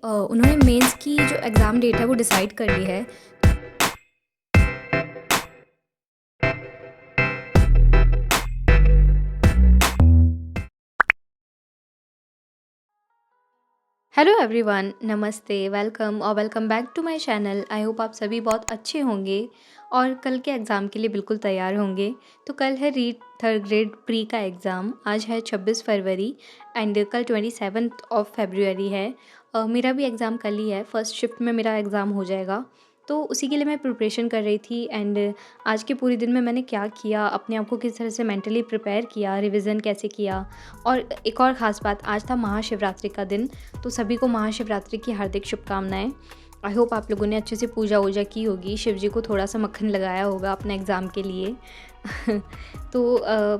उन्होंने मेंस की जो एग्ज़ाम डेट है वो डिसाइड कर ली है। हेलो एवरीवन, नमस्ते, वेलकम और welcome back to my channel. I hope आप सभी बहुत अच्छे होंगे और कल के एग्ज़ाम के लिए बिल्कुल तैयार होंगे। तो कल है रीट थर्ड ग्रेड प्री का एग्ज़ाम। आज है 26 फरवरी एंड कल 27 ऑफ फरवरी है। मेरा भी एग्ज़ाम कल ही है, फर्स्ट शिफ्ट में मेरा एग्ज़ाम हो जाएगा। तो उसी के लिए मैं प्रिपरेशन कर रही थी एंड आज के पूरे दिन में मैंने क्या किया, अपने आप को किस तरह से मेंटली प्रिपेयर किया, रिवीजन कैसे किया। और एक और ख़ास बात, आज था महाशिवरात्रि का दिन, तो सभी को महाशिवरात्रि की हार्दिक शुभकामनाएं। आई होप आप लोगों ने अच्छे से पूजा वूजा की होगी, शिव जी को थोड़ा सा मक्खन लगाया होगा अपने एग्ज़ाम के लिए। तो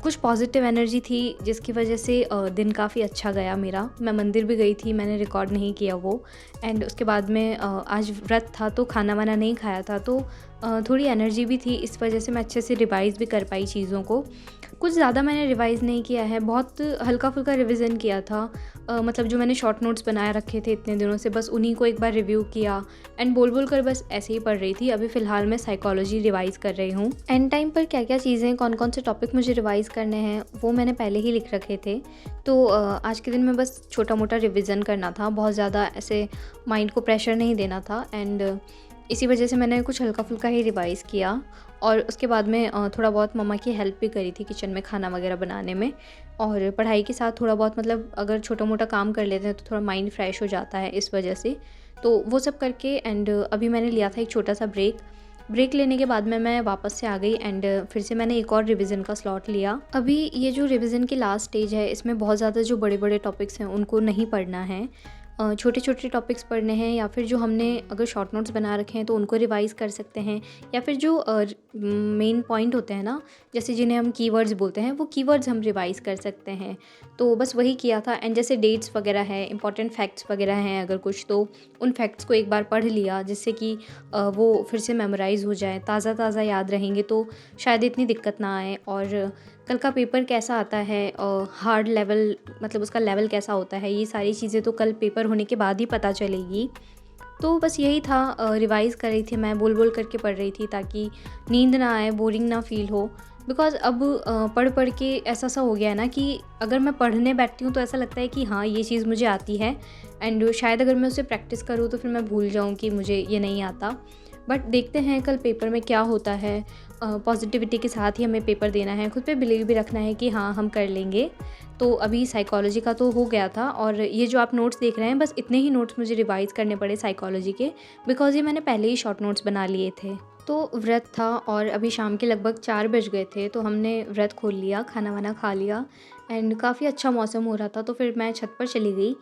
कुछ पॉजिटिव एनर्जी थी जिसकी वजह से दिन काफ़ी अच्छा गया मेरा। मैं मंदिर भी गई थी, मैंने रिकॉर्ड नहीं किया वो। एंड उसके बाद में आज व्रत था तो खाना वाना नहीं खाया था, तो थोड़ी एनर्जी भी थी, इस वजह से मैं अच्छे से रिवाइज़ भी कर पाई चीज़ों को। कुछ ज़्यादा मैंने रिवाइज़ नहीं किया है, बहुत हल्का फुल्का रिवीजन किया था। मतलब जो मैंने शॉर्ट नोट्स बनाए रखे थे इतने दिनों से, बस उन्हीं को एक बार रिव्यू किया एंड बोल बोल कर बस ऐसे ही पढ़ रही थी। अभी फ़िलहाल मैं साइकोलॉजी रिवाइज़ कर रही हूँ। एंड टाइम पर क्या क्या चीज़ें, कौन कौन से टॉपिक मुझे रिवाइज़ करने हैं वो मैंने पहले ही लिख रखे थे। तो आज के दिन में बस छोटा मोटा रिविज़न करना था, बहुत ज़्यादा ऐसे माइंड को प्रेशर नहीं देना था। एंड इसी वजह से मैंने कुछ हल्का फुल्का ही रिवाइज़ किया। और उसके बाद में थोड़ा बहुत मम्मा की हेल्प भी करी थी किचन में खाना वगैरह बनाने में। और पढ़ाई के साथ थोड़ा बहुत, मतलब अगर छोटा मोटा काम कर लेते हैं तो थोड़ा माइंड फ्रेश हो जाता है इस वजह से। तो वो सब करके एंड अभी मैंने लिया था एक छोटा सा ब्रेक लेने के बाद में मैं वापस से आ गई एंड फिर से मैंने एक और रिवीजन का स्लॉट लिया। अभी ये जो रिवीजन की लास्ट स्टेज है, इसमें बहुत ज़्यादा जो बड़े बड़े टॉपिक्स हैं उनको नहीं पढ़ना है। छोटे छोटे टॉपिक्स पढ़ने हैं, या फिर जो हमने अगर शॉर्ट नोट्स बना रखे हैं तो उनको रिवाइज़ कर सकते हैं। या फिर जो मेन पॉइंट होते हैं ना, जैसे जिन्हें हम कीवर्ड्स बोलते हैं, वो कीवर्ड्स हम रिवाइज़ कर सकते हैं। तो बस वही किया था। एंड जैसे डेट्स वगैरह है, इंपॉर्टेंट फैक्ट्स वगैरह हैं अगर कुछ, तो उन फैक्ट्स को एक बार पढ़ लिया, जिससे कि वो फिर से मेमोराइज़ हो जाए, ताज़ा ताज़ा याद रहेंगे तो शायद इतनी दिक्कत ना आए। और कल का पेपर कैसा आता है, हार्ड लेवल, मतलब उसका लेवल कैसा होता है, ये सारी चीज़ें तो कल पेपर होने के बाद ही पता चलेगी। तो बस यही था, रिवाइज़ कर रही थी मैं, बोल बोल करके पढ़ रही थी ताकि नींद ना आए, बोरिंग ना फील हो। बिकॉज़ अब पढ़ पढ़ के ऐसा सा हो गया है ना कि अगर मैं पढ़ने बैठती हूँ तो ऐसा लगता है कि हाँ, ये चीज़ मुझे आती है। एंड शायद अगर मैं उसे प्रैक्टिस करूँ तो फिर मैं भूल जाऊँ कि मुझे ये नहीं आता। बट देखते हैं कल पेपर में क्या होता है। पॉजिटिविटी के साथ ही हमें पेपर देना है, खुद पे बिलीव भी रखना है कि हाँ, हम कर लेंगे। तो अभी साइकोलॉजी का तो हो गया था, और ये जो आप नोट्स देख रहे हैं, बस इतने ही नोट्स मुझे रिवाइज़ करने पड़े साइकोलॉजी के, बिकॉज़ ये मैंने पहले ही शॉर्ट नोट्स बना लिए थे। तो व्रत था और अभी शाम के लगभग 4 बज गए थे, तो हमने व्रत खोल लिया, खाना वाना खा लिया एंड काफ़ी अच्छा मौसम हो रहा था, तो फिर मैं छत पर चली गई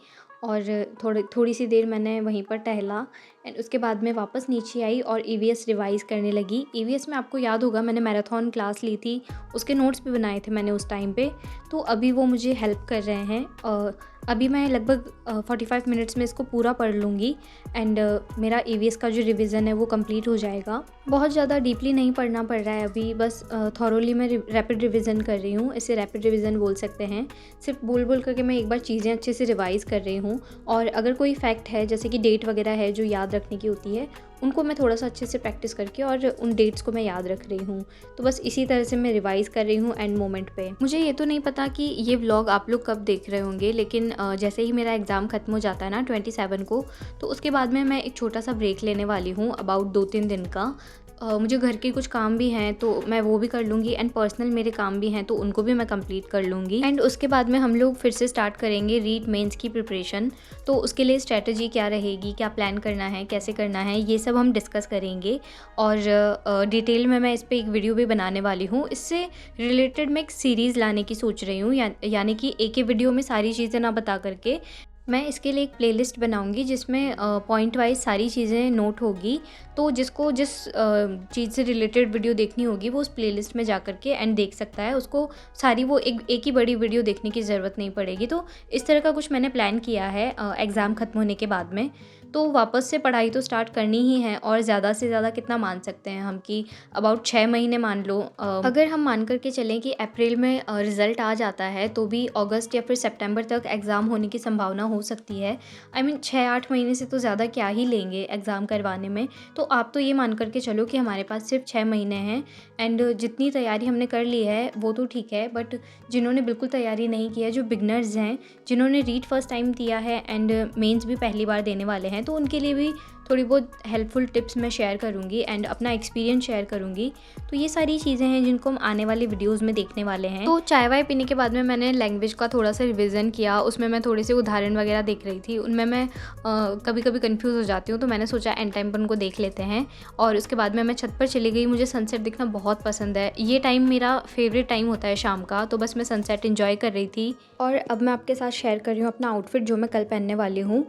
और थोड़ी सी देर मैंने वहीं पर टहला। एंड उसके बाद मैं वापस नीचे आई और ईवीएस रिवाइज़ करने लगी। ईवीएस में आपको याद होगा मैंने मैराथन क्लास ली थी, उसके नोट्स भी बनाए थे मैंने उस टाइम पे, तो अभी वो मुझे हेल्प कर रहे हैं। अभी मैं लगभग 45 मिनट्स में इसको पूरा पढ़ लूँगी एंड मेरा ईवीएस का जो रिवीजन है वो कंप्लीट हो जाएगा। बहुत ज़्यादा डीपली नहीं पढ़ना पड़ रहा है अभी, बस थॉरोली मैं रैपिड रिवीजन कर रही हूँ, इसे रैपिड रिवीजन बोल सकते हैं। सिर्फ बोल बोल करके मैं एक बार चीज़ें अच्छे से रिवाइज़ कर रही हूँ। और अगर कोई फैक्ट है, जैसे कि डेट वगैरह है जो याद रखने की होती है, उनको मैं थोड़ा सा अच्छे से प्रैक्टिस करके और उन डेट्स को मैं याद रख रही हूँ। तो बस इसी तरह से मैं रिवाइज़ कर रही हूँ एंड मोमेंट पे। मुझे ये तो नहीं पता कि ये व्लॉग आप लोग कब देख रहे होंगे, लेकिन जैसे ही मेरा एग्ज़ाम ख़त्म हो जाता है ना 27 को, तो उसके बाद में मैं एक छोटा सा ब्रेक लेने वाली हूँ, अबाउट 2-3 दिन का। मुझे घर के कुछ काम भी हैं तो मैं वो भी कर लूँगी एंड पर्सनल मेरे काम भी हैं तो उनको भी मैं कंप्लीट कर लूँगी। एंड उसके बाद में हम लोग फिर से स्टार्ट करेंगे रीट मेंस की प्रिपरेशन। तो उसके लिए स्ट्रेटजी क्या रहेगी, क्या प्लान करना है, कैसे करना है, ये सब हम डिस्कस करेंगे। और डिटेल में मैं इस पे एक वीडियो भी बनाने वाली हूँ। इससे रिलेटेड मैं एक सीरीज़ लाने की सोच रही हूँ, यानी कि एक ही वीडियो में सारी चीज़ें ना बता करके मैं इसके लिए एक प्लेलिस्ट बनाऊंगी जिसमें पॉइंट वाइज सारी चीज़ें नोट होगी। तो जिसको जिस चीज़ से रिलेटेड वीडियो देखनी होगी वो उस प्लेलिस्ट में जा कर के एंड देख सकता है, उसको सारी वो एक ही बड़ी वीडियो देखने की ज़रूरत नहीं पड़ेगी। तो इस तरह का कुछ मैंने प्लान किया है एग्ज़ाम ख़त्म होने के बाद में। तो वापस से पढ़ाई तो स्टार्ट करनी ही है, और ज़्यादा से ज़्यादा कितना मान सकते हैं हम कि अबाउट 6 महीने मान लो। अगर हम मान कर के चलें कि अप्रैल में रिज़ल्ट आ जाता है, तो भी अगस्त या फिर सितंबर तक एग्ज़ाम होने की संभावना हो सकती है। आई मीन 6-8 महीने से तो ज़्यादा क्या ही लेंगे एग्ज़ाम करवाने में। तो आप तो ये मान कर के चलो कि हमारे पास सिर्फ 6 महीने हैं, एंड जितनी तैयारी हमने कर ली है वो तो ठीक है, बट जिन्होंने बिल्कुल तैयारी नहीं की है, जो बिगनर्स हैं, जिन्होंने रीड फर्स्ट टाइम दिया है एंड मेंस भी पहली बार देने वाले हैं, तो उनके लिए भी थोड़ी बहुत हेल्पफुल टिप्स मैं शेयर करूँगी एंड अपना एक्सपीरियंस शेयर करूँगी। तो ये सारी चीज़ें हैं जिनको हम आने वाले वीडियोस में देखने वाले हैं। तो चाय वाय पीने के बाद में मैंने लैंग्वेज का थोड़ा सा रिवीजन किया, उसमें मैं थोड़े से उदाहरण वगैरह देख रही थी, उनमें मैं कभी कभी कन्फ्यूज़ हो जाती हूँ, तो मैंने सोचा एंड टाइम पर उनको देख लेते हैं। और उसके बाद में मैं छत पर चली गई। मुझे सनसेट देखना बहुत पसंद है, ये टाइम मेरा फेवरेट टाइम होता है शाम का, तो बस मैं सनसेट इन्जॉय कर रही थी। और अब मैं आपके साथ शेयर कर रही हूँ अपना आउटफिट जो मैं कल पहनने वाली हूँ।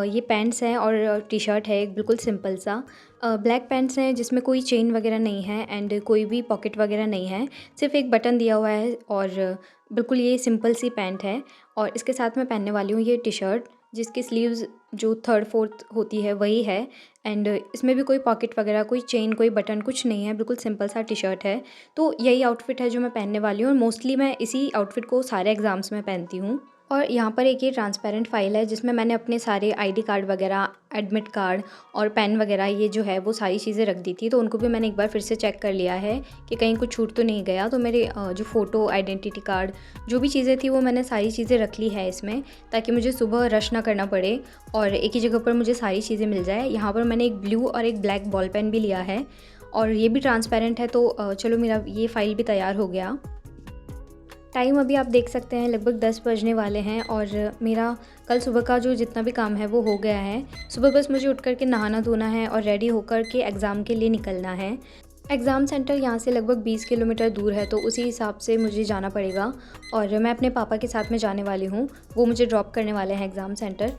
ये पैंट्स हैं और टी शर्ट है, एक बिल्कुल सिंपल सा। ब्लैक पैंट्स हैं जिसमें कोई चेन वगैरह नहीं है एंड कोई भी पॉकेट वगैरह नहीं है, सिर्फ एक बटन दिया हुआ है, और बिल्कुल ये सिंपल सी पैंट है। और इसके साथ मैं पहनने वाली हूँ ये टी शर्ट, जिसकी स्लीव्स जो 3/4 होती है वही है, एंड इसमें भी कोई पॉकेट वगैरह, कोई चेन, कोई बटन कुछ नहीं है, बिल्कुल सिंपल सा टी शर्ट है। तो यही आउटफिट है जो मैं पहनने वाली हूँ, और मोस्टली मैं इसी आउटफिट को सारे एग्ज़ाम्स में पहनती हूँ। और यहाँ पर एक ये ट्रांसपेरेंट फ़ाइल है जिसमें मैंने अपने सारे आईडी कार्ड वगैरह, एडमिट कार्ड और पेन वगैरह ये जो है वो सारी चीज़ें रख दी थी, तो उनको भी मैंने एक बार फिर से चेक कर लिया है कि कहीं कुछ छूट तो नहीं गया। तो मेरे जो फ़ोटो, आइडेंटिटी कार्ड, जो भी चीज़ें थी वो मैंने सारी चीज़ें रख ली है इसमें, ताकि मुझे सुबह रश ना करना पड़े और एक ही जगह पर मुझे सारी चीज़ें मिल जाए। यहाँ पर मैंने एक ब्लू और एक ब्लैक बॉल पेन भी लिया है, और ये भी ट्रांसपेरेंट है। तो चलो मेरा ये फ़ाइल भी तैयार हो गया। टाइम अभी आप देख सकते हैं लगभग 10 बजने वाले हैं, और मेरा कल सुबह का जो जितना भी काम है वो हो गया है। सुबह बस मुझे उठ कर के नहाना धोना है और रेडी होकर के एग्ज़ाम के लिए निकलना है। एग्ज़ाम सेंटर यहाँ से लगभग 20 किलोमीटर दूर है, तो उसी हिसाब से मुझे जाना पड़ेगा, और मैं अपने पापा के साथ में जाने वाली हूँ, वो मुझे ड्रॉप करने वाले हैं एग्ज़ाम सेंटर।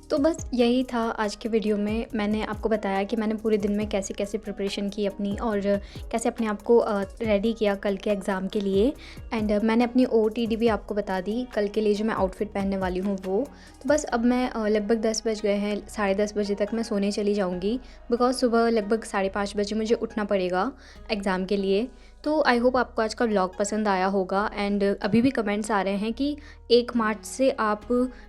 तो बस यही था आज के वीडियो में। मैंने आपको बताया कि मैंने पूरे दिन में कैसे कैसे प्रिपरेशन की अपनी, और कैसे अपने आप को रेडी किया कल के एग्ज़ाम के लिए। एंड मैंने अपनी OOTD भी आपको बता दी कल के लिए, जो मैं आउटफिट पहनने वाली हूँ वो। तो बस अब मैं लगभग 10 बज गए हैं, 10:30 बजे तक मैं सोने चली जाऊँगी, बिकॉज़ सुबह लगभग 5:30 बजे मुझे उठना पड़ेगा एग्ज़ाम के लिए। तो आई होप आपको आज का व्लॉग पसंद आया होगा। एंड अभी भी कमेंट्स आ रहे हैं कि 1 मार्च से आप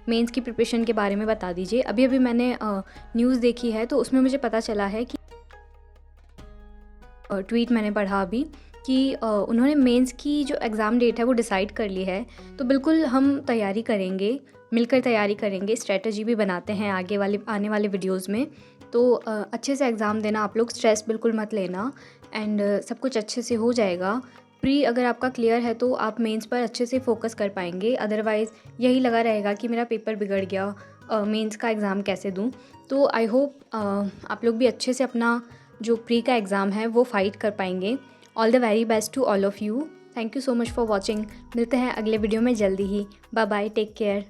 मेंस की प्रिपरेशन के बारे में बता दीजिए। अभी मैंने न्यूज़ देखी है, तो उसमें मुझे पता चला है कि ट्वीट मैंने पढ़ा अभी कि उन्होंने मेंस की जो एग्ज़ाम डेट है वो डिसाइड कर ली है। तो बिल्कुल हम तैयारी करेंगे, मिलकर तैयारी करेंगे, स्ट्रेटजी भी बनाते हैं आने वाले वीडियोज़ में। तो अच्छे से एग्ज़ाम देना आप लोग, स्ट्रेस बिल्कुल मत लेना, एंड सब कुछ अच्छे से हो जाएगा। प्री अगर आपका क्लियर है तो आप मेंस पर अच्छे से फोकस कर पाएंगे, अदरवाइज़ यही लगा रहेगा कि मेरा पेपर बिगड़ गया, मेंस का एग्ज़ाम कैसे दूँ। तो आई होप आप लोग भी अच्छे से अपना जो प्री का एग्ज़ाम है वो फाइट कर पाएंगे। All the very best to all of you. Thank you so much for watching. मिलते हैं अगले वीडियो में जल्दी ही। Bye bye, take care.